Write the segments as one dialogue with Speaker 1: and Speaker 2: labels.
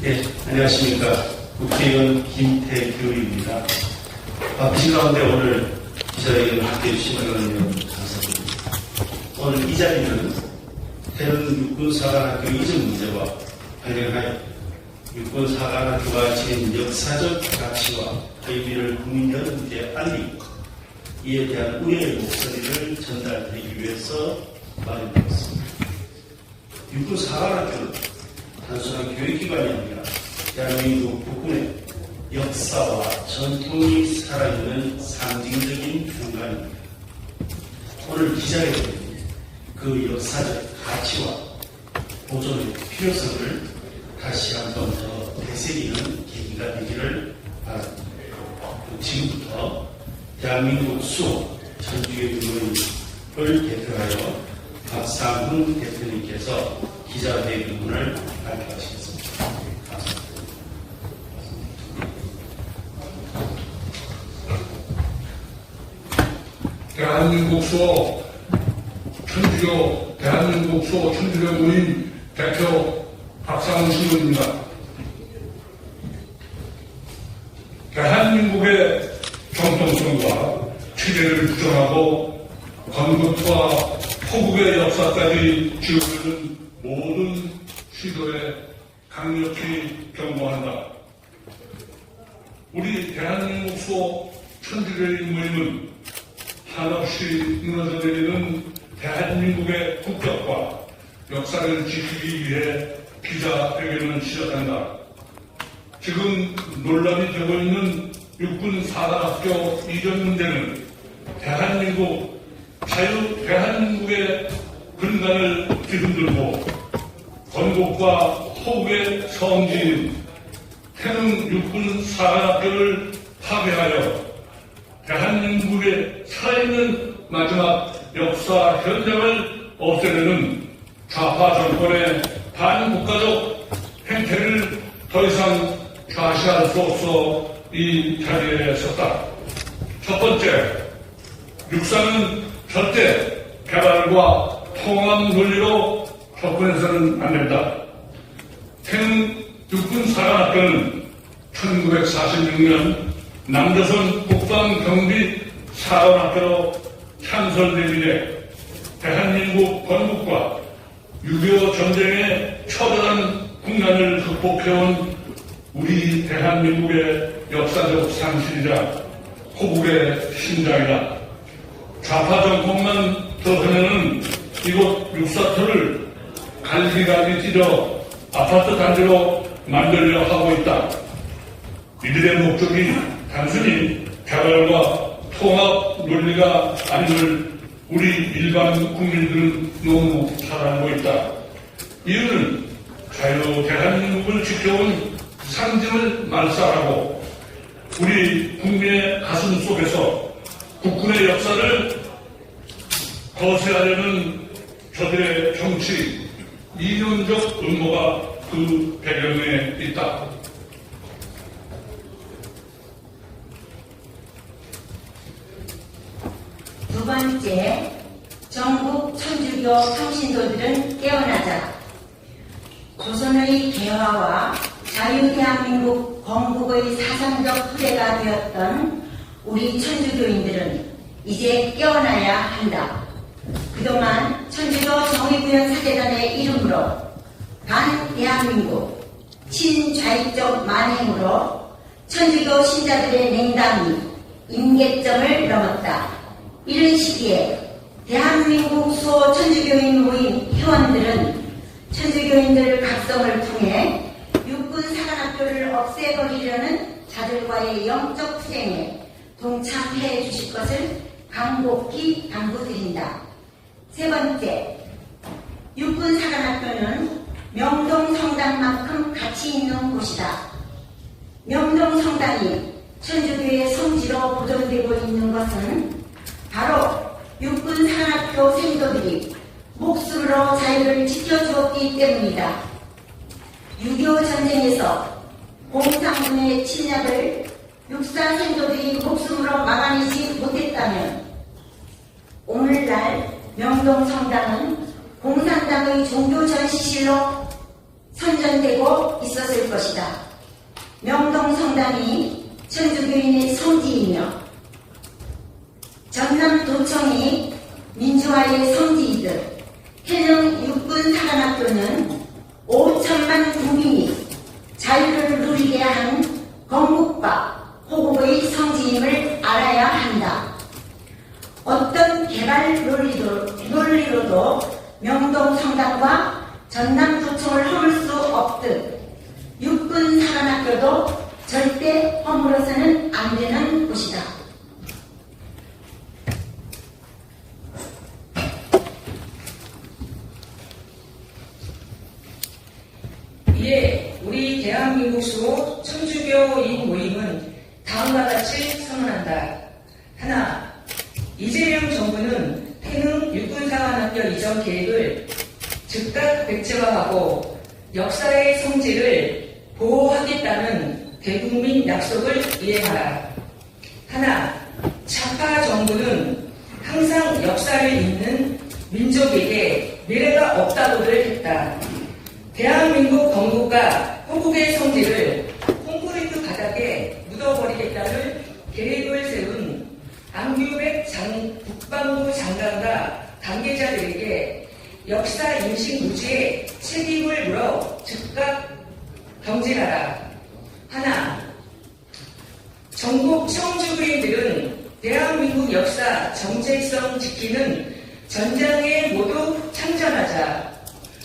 Speaker 1: 네, 안녕하십니까. 국회의원 김태규입니다. 바쁘신 가운데 오늘 기자회견을 함께해 주신 의원님 감사드립니다. 오늘 이 자리는 태릉 육군사관학교 이전 문제와 관련하여 육군사관학교가 지닌 역사적 가치와 의미를 국민 여러분께 알리고 이에 대한 우려의 목소리를 전달드리기 위해서 마련되었습니다. 육군사관학교는 단순한 교육기관이 아니라 대한민국 국군의 역사와 전통이 살아있는 상징적인 공간입니다. 오늘 기자회견은 그 역사적 가치와 보존의 필요성을 다시 한번 더 되새기는 계기가 되기를 바랍니다. 지금부터 대한민국 수호 천주교의원을 대표하여 박상훈 대표님께서 기자회견문을 발표하시겠습니다. 감사합니다.
Speaker 2: 대한민국 수호 천주교 대한민국 수호 천주교 모임 대표 박상훈 신부입니다. 대한민국의 정통성과 체제를 주장하고 건국과 포국의 역사까지 지우려는 모든 시도에 강력히 경고한다. 우리 대한민국 수호 천주교인 모임은 한없이 무너져 내리는 대한민국의 국격과 역사를 지키기 위해 기자회견을 시작한다. 지금 논란이 되고 있는 육군사관학교 이전 문제는 대한민국 대한민국의 근간을 뒤흔들고 건국과 포국의 성지인 태릉 육군사관학교를 파괴하여 대한민국의 살아있는 마지막 역사 현장을 없애려는 좌파 정권의 반국가적 행태를 더 이상 좌시할 수 없어 이 자리에 섰다. 첫 번째, 육사는 절대 개발과 통합 논리로 접근해서는 안 된다. 태릉 육군사관학교는 1946년 남조선 국방경비 사관학교로 창설된 이래 대한민국 건국과 6.25 전쟁의 처절한 국난을 극복해온 우리 대한민국의 역사적 상실이자 포국의 심장이다. 좌파 정권만 더하면은 이곳 육사터를 갈기갈기 찢어 아파트 단지로 만들려 하고 있다. 이들의 목적이 단순히 개발과 통합 논리가 아님을 우리 일반 국민들은 너무 잘 알고 있다. 이유는 자유 대한민국을 지켜온 상징을 말살하고 우리 국민의 가슴 속에서 국군의 역사를 거세하려는 저들의 정치, 이념적 음모가 그 배경에 있다.
Speaker 3: 두 번째, 전국 천주교 평신도들은 깨어나자. 조선의 개화와 자유대한민국 건국의 사상적 토대가 되었던 우리 천주교인들은 이제 깨어나야 한다. 그동안 천주교 정의구현 사재단의 이름으로 반대한민국 친좌익적 만행으로 천주교 신자들의 냉담이 임계점을 넘었다. 이런 시기에 대한민국 수호 천주교인 모임 회원들은 천주교인들 각성을 통해 육군사관학교를 없애버리려는 자들과의 영적 투쟁에 동참해 주실 것을 간곡히 당부드린다. 세 번째, 육군사관학교는 명동성당만큼 가치 있는 곳이다. 명동성당이 천주교의 성지로 보존되고 있는 것은 바로 육군사관학교 생도들이 목숨으로 자유를 지켜주었기 때문이다. 6.25 전쟁에서 공산군의 침략을 육사 생도들이 목숨으로 막아내지 못했다면 오늘날 명동성당은 공산당의 종교 전시실로 선전되고 있었을 것이다. 명동성당이 천주교인의 성지이며 전남도청이 민주화의 성지이듯 해령 육군사관학교는 5천만 국민이 자유를 누리게 한 건국과 호국의 성지임을 알아야 한다. 어떤 개발 논리로도 명동성당과 전남도청을 허물 수 없듯 육군사관학교도 절대 허물어서는 안 되는 곳이다.
Speaker 4: 이에 우리 대한민국 수호 천주교인 모임은 다음과 같이 선언한다. 하나, 이재명 정부는 태릉 육군사관학교 이전 계획을 즉각 백지화하고 역사의 성지를 보호하겠다는 대국민 약속을 이행하라. 하나, 좌파 정부는 항상 역사를 잊는 민족에게 미래가 없다고를 했다. 대한민국 건국과 호국의 성지를 콘크리트 바닥에 묻어버리겠다는 계획을 세운 안규백 국방부 장관과 관계자들에게 역사 인식 무지에 책임을 물어 즉각 경질하라. 하나, 전국 천주교인들은 대한민국 역사 정체성 지키는 전장에 모두 참전하자.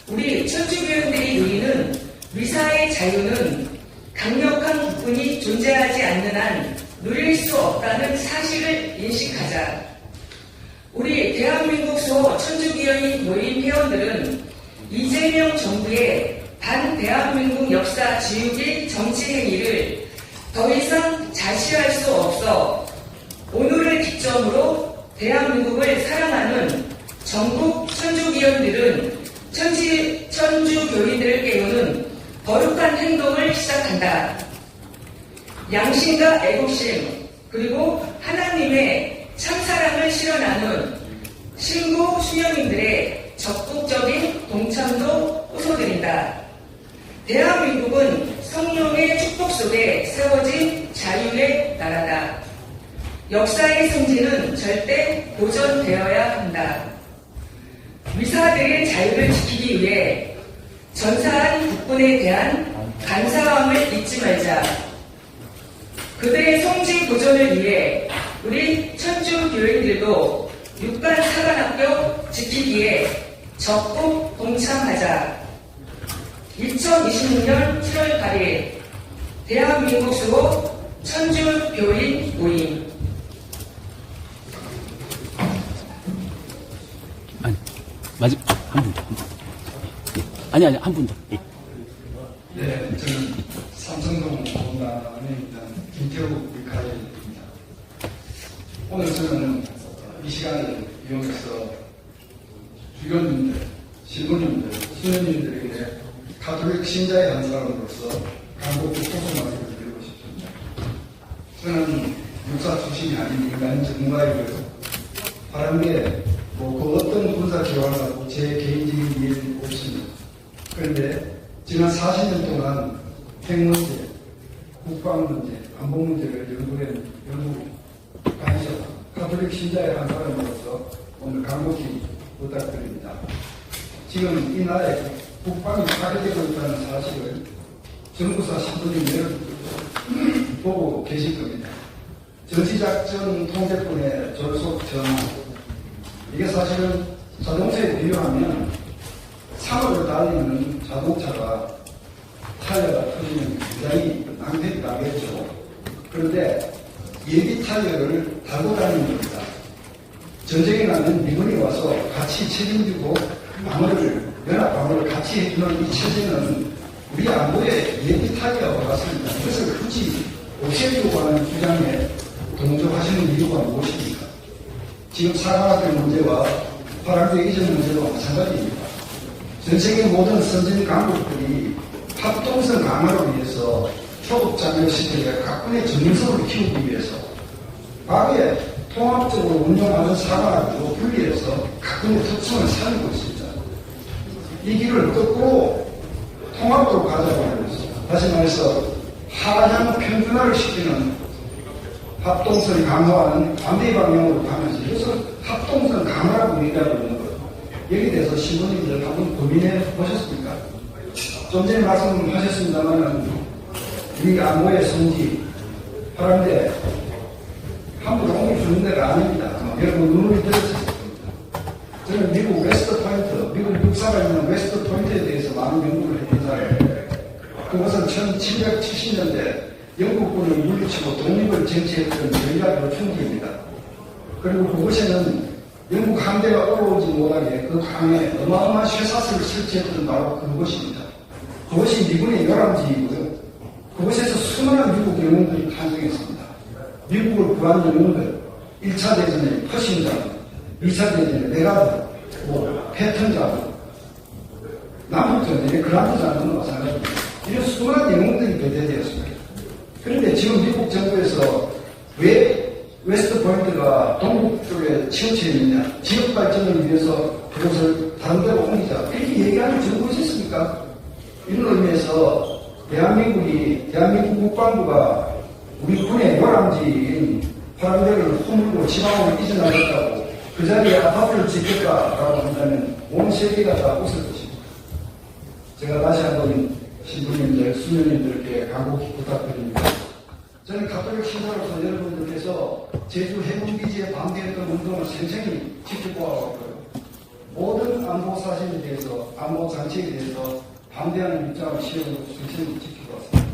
Speaker 4: 우리 천주교인들이 누리는 미사의 자유는 강력한 국군이 존재하지 않는 한 누릴 수 없다는 사실을 인식하자. 우리 대한민국 소 천주교인 모임 회원들은 이재명 정부의 반대한민국 역사 지우기 정치 행위를 더 이상 자시할 수 없어 오늘을 기점으로 대한민국을 사랑하는 전국 천주교인들은 천주교인들을 깨우는 거룩한 행동을 시작한다. 양심과 애국심 그리고 하나님의 참사랑을 실현하는 신부 수녀님들의 적극적인 동참도 호소드린다. 대한민국은 성령의 축복 속에 세워진 자유의 나라다. 역사의 성지는 절대 보존되어야 한다. 미사들의 자유를 지키기 위해 전사한 국군에 대한 간사함을 잊지 말자. 그들의 성지 보존을 위해 우리 천주교인들도 육관사관학교 지키기에 적극 동참하자. 2026년 7월 8일 대한민국 수호 천주교인 모임.
Speaker 5: 한 분 더. 예. 아니, 한 분 더. 예.
Speaker 6: 네, 저는 삼성동 공단에 있는 김태욱 위카입니다. 오늘 저는 이 시간을 이용해서 주교님들, 신부님들, 수녀님들에게 가톨릭 신자의 한 사람으로서 간곡히 소송 말씀을 드리고 싶습니다. 저는 육사 출신이 아닌 인간 전문가이고요. 바른 게 그 어떤 군사 기관하고 제 개인적인 이해는 없습니다. 그런데 지난 40년 동안 핵 문제, 국방 문제, 안보 문제를 연구 관심 가톨릭 신자의 한 사람으로서 오늘 간곡히 부탁드립니다. 지금 이 나라에 국방이 파괴되고 있다는 사실을 정부사 신부님들 보고 계실 겁니다. 전시작전 통제권의 졸속 전환, 이게 사실은 자동차에 비유하면 산업을 달리는 자동차가 타이어가 터지면 굉장히 낭패가 나겠죠. 그런데 예비 타이어를 달고 다니는 겁니다. 전쟁에 나면 미군이 와서 같이 책임지고 연합 방어를 같이 해주는 이 체제는 우리 안보의 예비 타이어와 같습니다. 이것을 굳이 없애려고 하는 주장에 동조하시는 이유가 무엇입니까? 지금 사관학교 문제와 화랑대 이전 문제도 마찬가지입니다. 전 세계 모든 선진 강국들이 합동성 강화를 위해서 초급장교 시대에 각군의 전문성을 키우기 위해서 과거에 통합적으로 운영하는 사관학교로 분리해서 각군의 특성을 살리고 있습니다. 이 길을 거꾸로 통합으로 통해서 하향 평준화를 시키는 합동성을 강화하는 반대 방향으로 가면서 이것을 합동성 강화라고 얘기하고 있는 거예요. 여기에 대해서 신부님들 한번 고민해 보셨습니까? 좀 전에 말씀하셨습니다만 우리 안보의 성지 하는데 함부로 옮길 수 있는 데가 아닙니다. 여러분 눈을 들으셨을 겁니다. 저는 미국 웨스트 포인트, 미국 육사가 있는 웨스트 포인트에 대해서 많은 연구를 했던 사람이에요. 그것은 1770년대 영국군을 물리치고 독립을 쟁취했던 전략 요충지입니다. 그리고 그곳에는 영국 함대가 올라오지 못하게 그 강에 어마어마한 쇠사슬을 설치했던 바로 그곳입니다. 그것이 미군의 요람지이고요. 그곳에서 수많은 미국 영웅들이 탄생했습니다. 미국을 구한 영웅들, 1차 대전의 퍼싱장, 2차 대전의 레가드, 패턴장, 남북전쟁의 그란드장은 마찬가지입니다. 이런 수많은 영웅들이 배제되었습니다. 그런데 지금 미국 정부에서 왜 웨스트 포인트가 동북 쪽에 치우쳐 있느냐, 지역 발전을 위해서 그것을 다른 데로 옮기자, 이렇게 얘기하는 정부가 있습니까? 이런 의미에서 대한민국 국방부가 우리 군의 요람지인 파란대를 허물고 지방으로 이전하겠다고 그 자리에 아파트를 짓겠다라고 한다면 온 세계가 다 웃을 것입니다. 제가 다시 한번 신부님들, 수녀님들께 간곡히 부탁드립니다. 저는 가톨릭 신사로서 여러분들께서 제주 해군기지에 반대했던 운동을 생생히 지켜보았고요. 모든 안보 사실에 대해서, 안보 장치에 대해서 반대하는 입장을 시행으로 생생히 지켜보았습니다.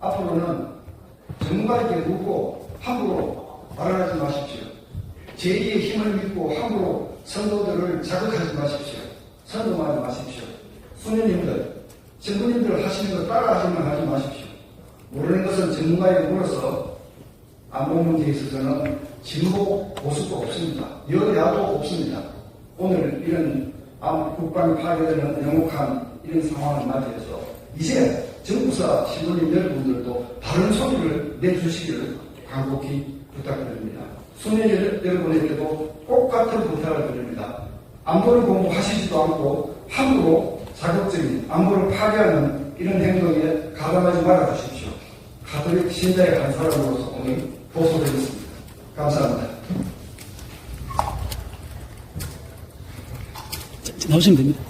Speaker 6: 앞으로는 전문가에게 묻고 함부로 발언하지 마십시오. 제2의 힘을 믿고 함부로 선도들을 자극하지 마십시오. 선동하지 마십시오. 수녀님들, 신부님들 하시는 거 따라하지만 하지 마십시오. 모르는 것은 전문가에게 물어서 안보 문제에 있어서는 진보 보수도 없습니다. 여야도 없습니다. 오늘 이런 국방이 파괴되는 영혹한 이런 상황을 맞이해서 이제 정부사 신부님 여러분들도 바른 소리를 내주시기를 간곡히 부탁드립니다. 수녀 여러분에게도 똑같은 부탁을 드립니다. 안보를 공부하시지도 않고 함부로 자극적인 안보를 파괴하는 이런 행동에 가담하지 말아주십시오. 가톨릭 신자의 한 사람으로서 오늘 호소드리겠습니다. 감사합니다.
Speaker 5: 나오시면 됩니다.